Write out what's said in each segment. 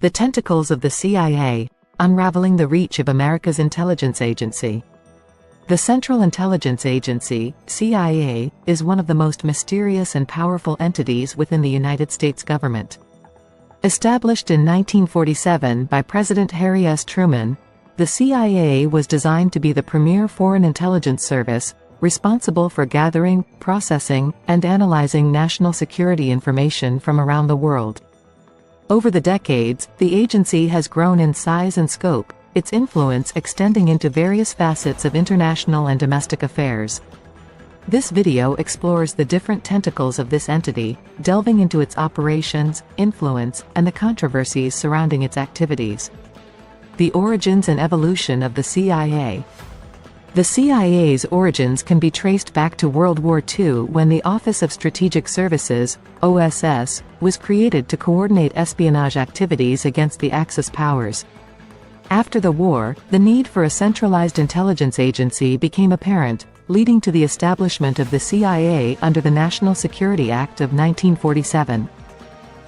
The Tentacles of the CIA, Unraveling the Reach of America's Intelligence Agency. The Central Intelligence Agency, CIA, is one of the most mysterious and powerful entities within the United States government. Established in 1947 by President Harry S. Truman, the CIA was designed to be the premier foreign intelligence service, responsible for gathering, processing, and analyzing national security information from around the world. Over the decades, the agency has grown in size and scope, its influence extending into various facets of international and domestic affairs. This video explores the different tentacles of this entity, delving into its operations, influence, and the controversies surrounding its activities. The origins and evolution of the CIA. The CIA's origins can be traced back to World War II when the Office of Strategic Services, OSS, was created to coordinate espionage activities against the Axis powers. After the war, the need for a centralized intelligence agency became apparent, leading to the establishment of the CIA under the National Security Act of 1947.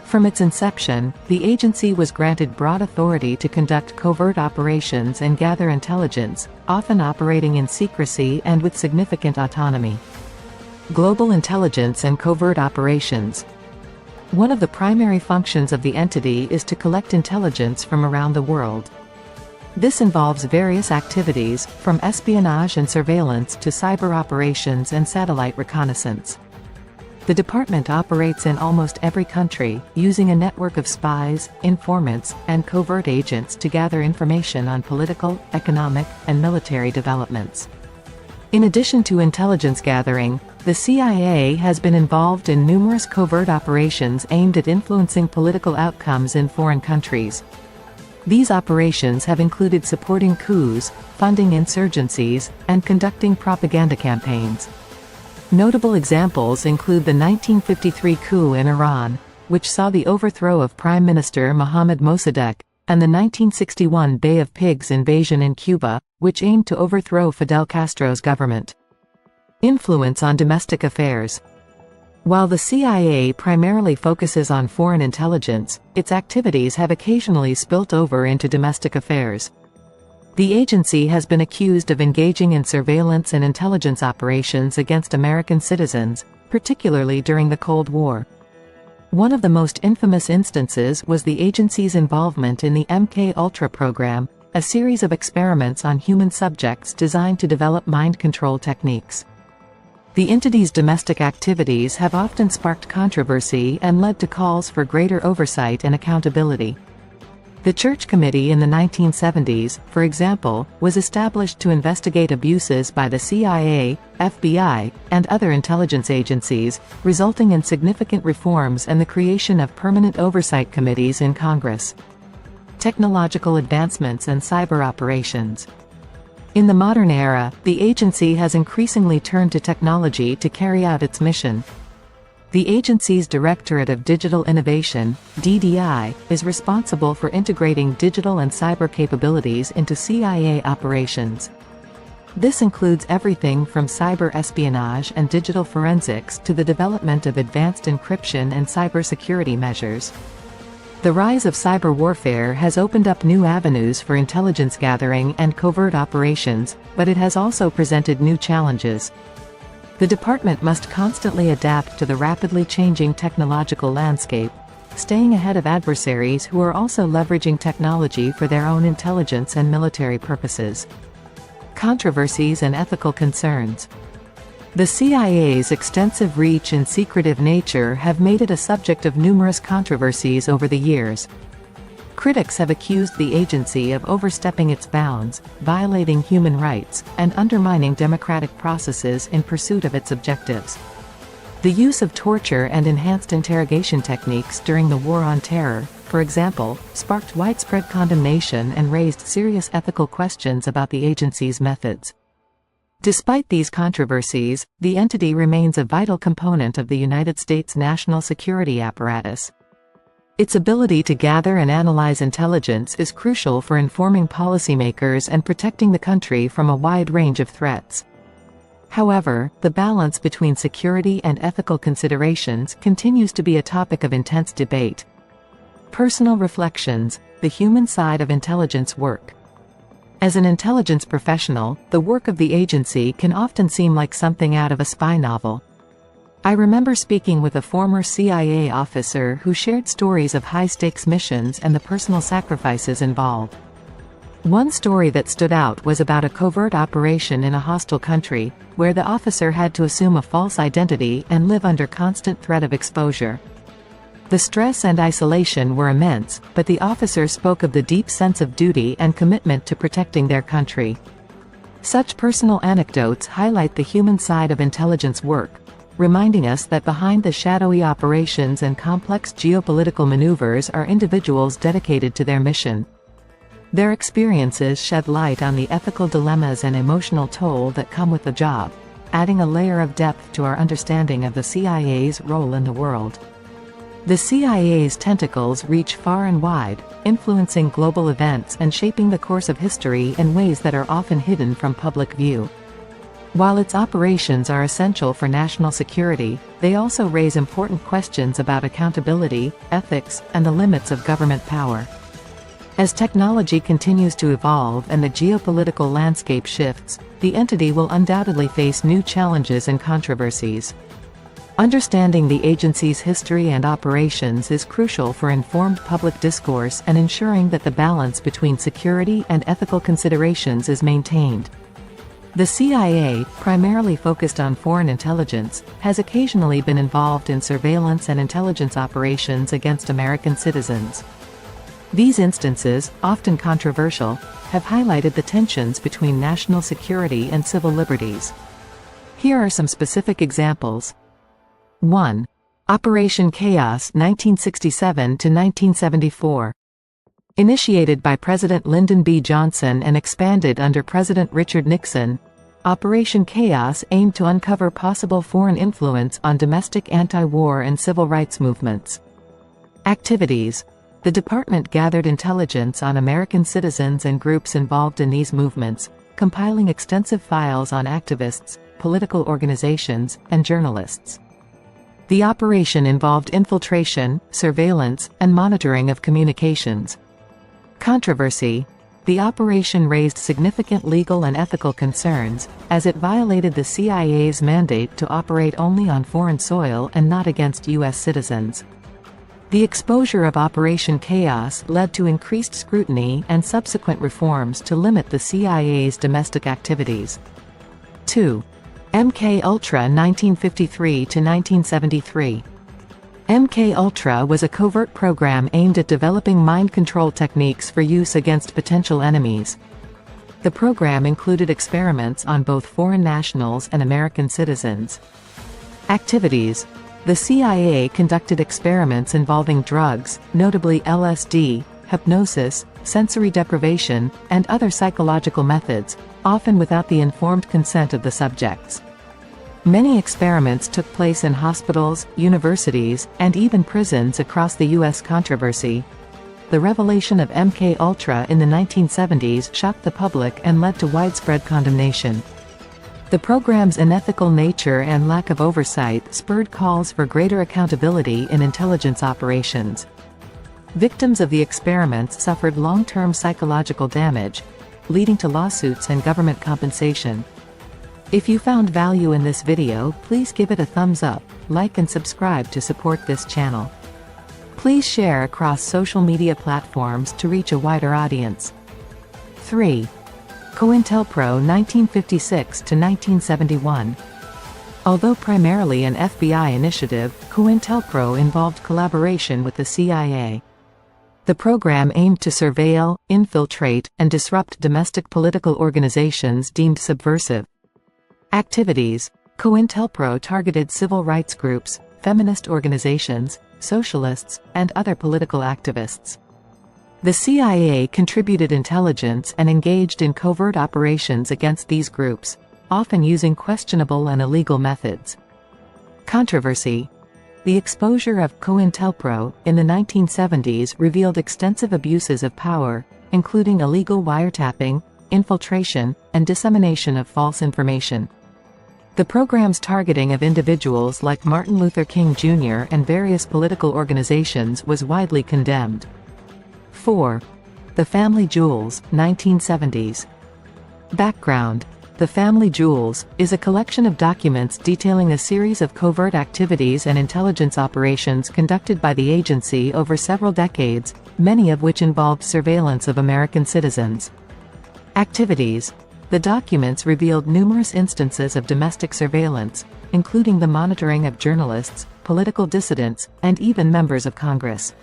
From its inception, the agency was granted broad authority to conduct covert operations and gather intelligence, often operating in secrecy and with significant autonomy. Global intelligence and covert operations. One of the primary functions of the entity is to collect intelligence from around the world. This involves various activities, from espionage and surveillance to cyber operations and satellite reconnaissance. The department operates in almost every country, using a network of spies, informants, and covert agents to gather information on political, economic, and military developments. In addition to intelligence gathering, the CIA has been involved in numerous covert operations aimed at influencing political outcomes in foreign countries. These operations have included supporting coups, funding insurgencies, and conducting propaganda campaigns. Notable examples include the 1953 coup in Iran, which saw the overthrow of Prime Minister Mohammad Mossadegh, and the 1961 Bay of Pigs invasion in Cuba, which aimed to overthrow Fidel Castro's government. Influence on domestic affairs. While the CIA primarily focuses on foreign intelligence, its activities have occasionally spilt over into domestic affairs. The agency has been accused of engaging in surveillance and intelligence operations against American citizens, particularly during the Cold War. One of the most infamous instances was the agency's involvement in the MK-Ultra program, a series of experiments on human subjects designed to develop mind control techniques. The entity's domestic activities have often sparked controversy and led to calls for greater oversight and accountability. The Church Committee in the 1970s, for example, was established to investigate abuses by the CIA, FBI, and other intelligence agencies, resulting in significant reforms and the creation of permanent oversight committees in Congress. Technological advancements and cyber operations. In the modern era, the agency has increasingly turned to technology to carry out its mission. The agency's Directorate of Digital Innovation, DDI, is responsible for integrating digital and cyber capabilities into CIA operations. This includes everything from cyber espionage and digital forensics to the development of advanced encryption and cybersecurity measures. The rise of cyber warfare has opened up new avenues for intelligence gathering and covert operations, but it has also presented new challenges. The department must constantly adapt to the rapidly changing technological landscape, staying ahead of adversaries who are also leveraging technology for their own intelligence and military purposes. Controversies and ethical concerns. The CIA's extensive reach and secretive nature have made it a subject of numerous controversies over the years. Critics have accused the agency of overstepping its bounds, violating human rights, and undermining democratic processes in pursuit of its objectives. The use of torture and enhanced interrogation techniques during the War on Terror, for example, sparked widespread condemnation and raised serious ethical questions about the agency's methods. Despite these controversies, the entity remains a vital component of the United States national security apparatus. Its ability to gather and analyze intelligence is crucial for informing policymakers and protecting the country from a wide range of threats. However, the balance between security and ethical considerations continues to be a topic of intense debate. Personal reflections, the human side of intelligence work. As an intelligence professional, the work of the agency can often seem like something out of a spy novel. I remember speaking with a former CIA officer who shared stories of high-stakes missions and the personal sacrifices involved. One story that stood out was about a covert operation in a hostile country, where the officer had to assume a false identity and live under constant threat of exposure. The stress and isolation were immense, but the officer spoke of the deep sense of duty and commitment to protecting their country. Such personal anecdotes highlight the human side of intelligence work, reminding us that behind the shadowy operations and complex geopolitical maneuvers are individuals dedicated to their mission. Their experiences shed light on the ethical dilemmas and emotional toll that come with the job, adding a layer of depth to our understanding of the CIA's role in the world. The CIA's tentacles reach far and wide, influencing global events and shaping the course of history in ways that are often hidden from public view. While its operations are essential for national security, they also raise important questions about accountability, ethics, and the limits of government power. As technology continues to evolve and the geopolitical landscape shifts, the entity will undoubtedly face new challenges and controversies. Understanding the agency's history and operations is crucial for informed public discourse and ensuring that the balance between security and ethical considerations is maintained. The CIA, primarily focused on foreign intelligence, has occasionally been involved in surveillance and intelligence operations against American citizens. These instances, often controversial, have highlighted the tensions between national security and civil liberties. Here are some specific examples. 1. Operation Chaos 1967–1974. Initiated by President Lyndon B. Johnson and expanded under President Richard Nixon, Operation Chaos aimed to uncover possible foreign influence on domestic anti-war and civil rights movements. Activities. The department gathered intelligence on American citizens and groups involved in these movements, compiling extensive files on activists, political organizations, and journalists. The operation involved infiltration, surveillance, and monitoring of communications. Controversy. The operation raised significant legal and ethical concerns, as it violated the CIA's mandate to operate only on foreign soil and not against U.S. citizens. The exposure of Operation Chaos led to increased scrutiny and subsequent reforms to limit the CIA's domestic activities. 2. MK-Ultra 1953–1973. MK-Ultra was a covert program aimed at developing mind control techniques for use against potential enemies. The program included experiments on both foreign nationals and American citizens. Activities. The CIA conducted experiments involving drugs, notably LSD, hypnosis, sensory deprivation, and other psychological methods, often without the informed consent of the subjects. Many experiments took place in hospitals, universities, and even prisons across the U.S. Controversy. The revelation of MK-Ultra in the 1970s shocked the public and led to widespread condemnation. The program's unethical nature and lack of oversight spurred calls for greater accountability in intelligence operations. Victims of the experiments suffered long-term psychological damage, leading to lawsuits and government compensation. If you found value in this video, please give it a thumbs up, like and subscribe to support this channel. Please share across social media platforms to reach a wider audience. 3. COINTELPRO 1956–1971. Although primarily an FBI initiative, COINTELPRO involved collaboration with the CIA. The program aimed to surveil, infiltrate, and disrupt domestic political organizations deemed subversive. Activities. COINTELPRO targeted civil rights groups, feminist organizations, socialists, and other political activists. The CIA contributed intelligence and engaged in covert operations against these groups, often using questionable and illegal methods. Controversy. The exposure of COINTELPRO in the 1970s revealed extensive abuses of power, including illegal wiretapping, infiltration, and dissemination of false information. The program's targeting of individuals like Martin Luther King Jr. and various political organizations was widely condemned. 4. The Family Jewels, 1970s. Background: The Family Jewels is a collection of documents detailing a series of covert activities and intelligence operations conducted by the agency over several decades, many of which involved surveillance of American citizens. Activities: The documents revealed numerous instances of domestic surveillance, including the monitoring of journalists, political dissidents, and even members of Congress.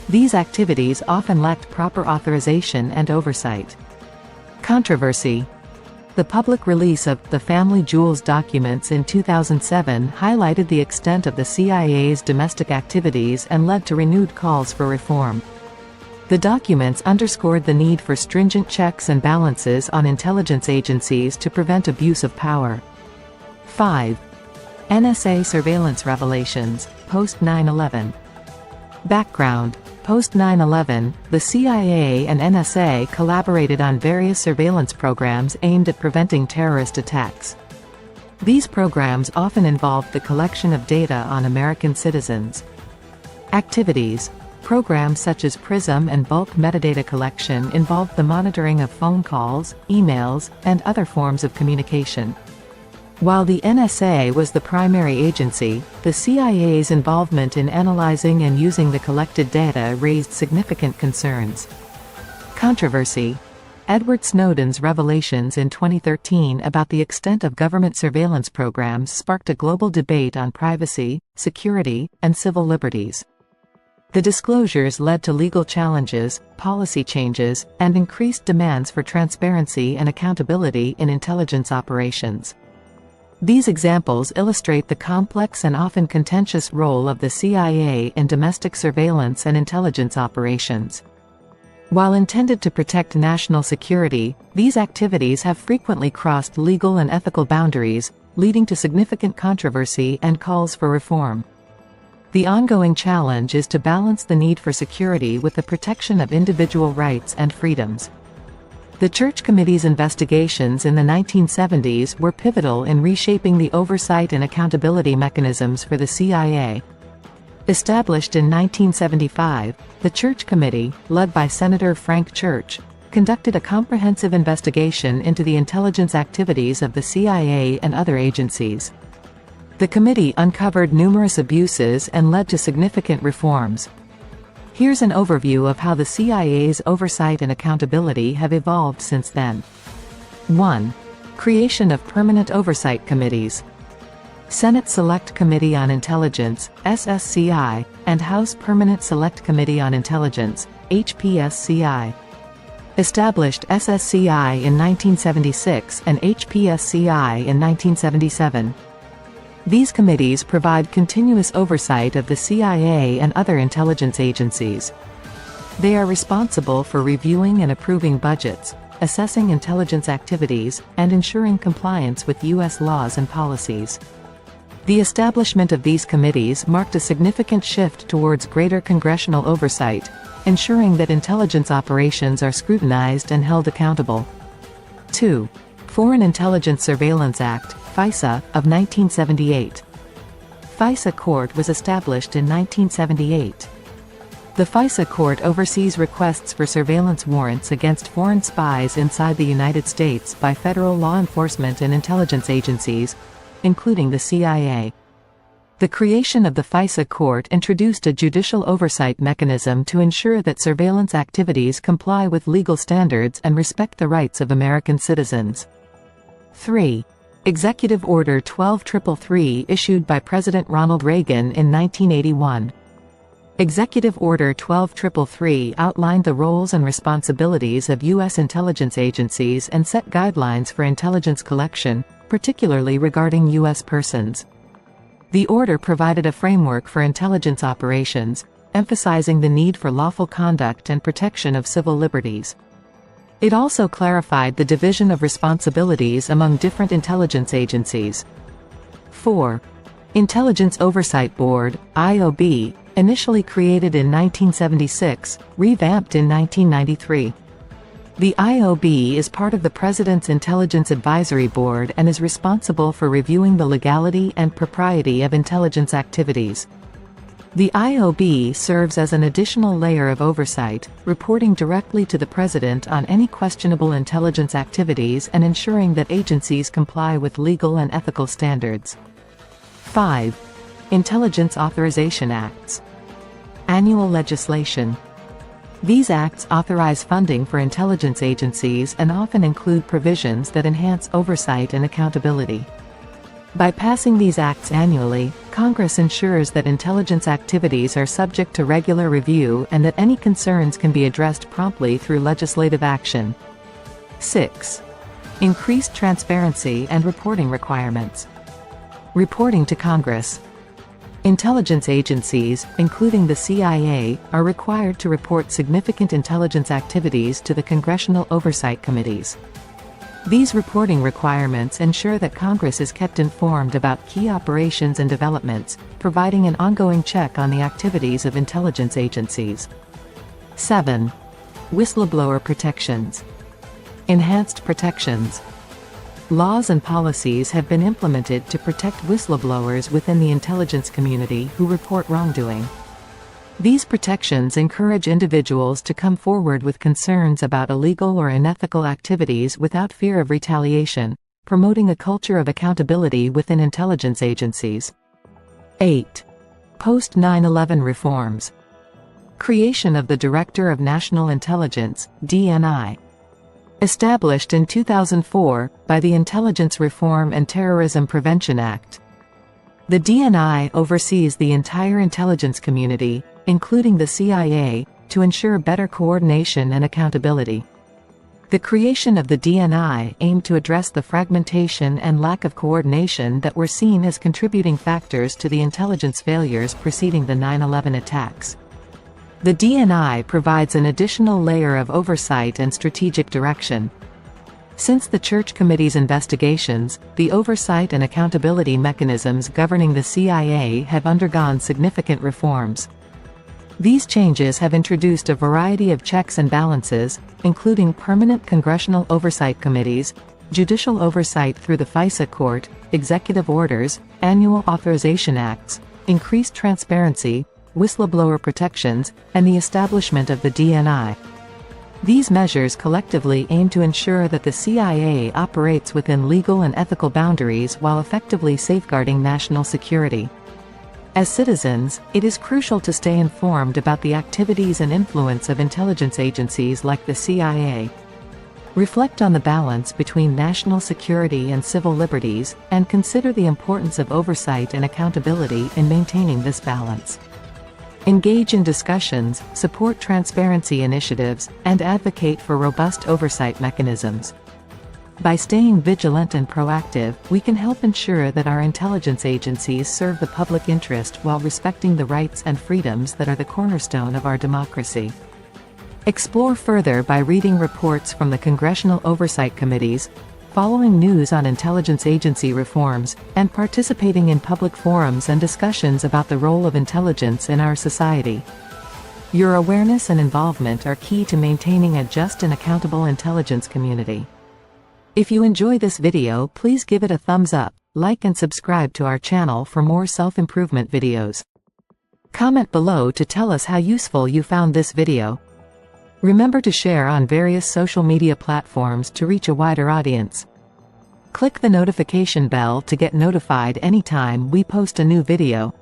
These activities often lacked proper authorization and oversight. Controversy: The public release of The Family Jewels documents in 2007 highlighted the extent of the CIA's domestic activities and led to renewed calls for reform. The documents underscored the need for stringent checks and balances on intelligence agencies to prevent abuse of power. 5. NSA surveillance revelations, post 9/11. Background: Post 9/11, the CIA and NSA collaborated on various surveillance programs aimed at preventing terrorist attacks. These programs often involved the collection of data on American citizens. Activities: Programs such as PRISM and bulk metadata collection involved the monitoring of phone calls, emails, and other forms of communication. While the NSA was the primary agency, the CIA's involvement in analyzing and using the collected data raised significant concerns. Controversy: Edward Snowden's revelations in 2013 about the extent of government surveillance programs sparked a global debate on privacy, security, and civil liberties. The disclosures led to legal challenges, policy changes, and increased demands for transparency and accountability in intelligence operations. These examples illustrate the complex and often contentious role of the CIA in domestic surveillance and intelligence operations. While intended to protect national security, these activities have frequently crossed legal and ethical boundaries, leading to significant controversy and calls for reform. The ongoing challenge is to balance the need for security with the protection of individual rights and freedoms. The Church Committee's investigations in the 1970s were pivotal in reshaping the oversight and accountability mechanisms for the CIA. Established in 1975, the Church Committee, led by Senator Frank Church, conducted a comprehensive investigation into the intelligence activities of the CIA and other agencies. The committee uncovered numerous abuses and led to significant reforms. Here's an overview of how the CIA's oversight and accountability have evolved since then. 1. Creation of permanent oversight committees. Senate Select Committee on Intelligence, SSCI, and House Permanent Select Committee on Intelligence, HPSCI. Established SSCI in 1976 and HPSCI in 1977. These committees provide continuous oversight of the CIA and other intelligence agencies. They are responsible for reviewing and approving budgets, assessing intelligence activities, and ensuring compliance with U.S. laws and policies. The establishment of these committees marked a significant shift towards greater congressional oversight, ensuring that intelligence operations are scrutinized and held accountable. 2. Foreign Intelligence Surveillance Act, FISA, of 1978. FISA Court was established in 1978. The FISA Court oversees requests for surveillance warrants against foreign spies inside the United States by federal law enforcement and intelligence agencies, including the CIA. The creation of the FISA Court introduced a judicial oversight mechanism to ensure that surveillance activities comply with legal standards and respect the rights of American citizens. 3. Executive Order 12333 issued by President Ronald Reagan in 1981. Executive Order 12333 outlined the roles and responsibilities of U.S. intelligence agencies and set guidelines for intelligence collection, particularly regarding U.S. persons. The order provided a framework for intelligence operations, emphasizing the need for lawful conduct and protection of civil liberties. It also clarified the division of responsibilities among different intelligence agencies. 4. Intelligence Oversight Board, IOB, initially created in 1976, revamped in 1993. The IOB is part of the President's Intelligence Advisory Board and is responsible for reviewing the legality and propriety of intelligence activities. The IOB serves as an additional layer of oversight, reporting directly to the President on any questionable intelligence activities and ensuring that agencies comply with legal and ethical standards. 5. Intelligence Authorization Acts. Annual legislation. These acts authorize funding for intelligence agencies and often include provisions that enhance oversight and accountability. By passing these acts annually, Congress ensures that intelligence activities are subject to regular review and that any concerns can be addressed promptly through legislative action. 6. Increased transparency and reporting requirements. Reporting to Congress. Intelligence agencies, including the CIA, are required to report significant intelligence activities to the Congressional Oversight Committees. These reporting requirements ensure that Congress is kept informed about key operations and developments, providing an ongoing check on the activities of intelligence agencies. 7. Whistleblower protections. Enhanced protections. Laws and policies have been implemented to protect whistleblowers within the intelligence community who report wrongdoing. These protections encourage individuals to come forward with concerns about illegal or unethical activities without fear of retaliation, promoting a culture of accountability within intelligence agencies. 8. Post-9/11 reforms. Creation of the Director of National Intelligence, DNI. Established in 2004, by the Intelligence Reform and Terrorism Prevention Act. The DNI oversees the entire intelligence community, including the CIA, to ensure better coordination and accountability. The creation of the DNI aimed to address the fragmentation and lack of coordination that were seen as contributing factors to the intelligence failures preceding the 9/11 attacks. The DNI provides an additional layer of oversight and strategic direction. Since the Church Committee's investigations, the oversight and accountability mechanisms governing the CIA have undergone significant reforms. These changes have introduced a variety of checks and balances, including permanent congressional oversight committees, judicial oversight through the FISA court, executive orders, annual authorization acts, increased transparency, whistleblower protections, and the establishment of the DNI. These measures collectively aim to ensure that the CIA operates within legal and ethical boundaries while effectively safeguarding national security. As citizens, it is crucial to stay informed about the activities and influence of intelligence agencies like the CIA. Reflect on the balance between national security and civil liberties, and consider the importance of oversight and accountability in maintaining this balance. Engage in discussions, support transparency initiatives, and advocate for robust oversight mechanisms. By staying vigilant and proactive, we can help ensure that our intelligence agencies serve the public interest while respecting the rights and freedoms that are the cornerstone of our democracy. Explore further by reading reports from the Congressional Oversight Committees, following news on intelligence agency reforms, and participating in public forums and discussions about the role of intelligence in our society. Your awareness and involvement are key to maintaining a just and accountable intelligence community. If you enjoy this video, please give it a thumbs up, like and subscribe to our channel for more self-improvement videos. Comment below to tell us how useful you found this video. Remember to share on various social media platforms to reach a wider audience. Click the notification bell to get notified anytime we post a new video.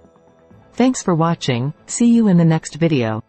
Thanks for watching, see you in the next video.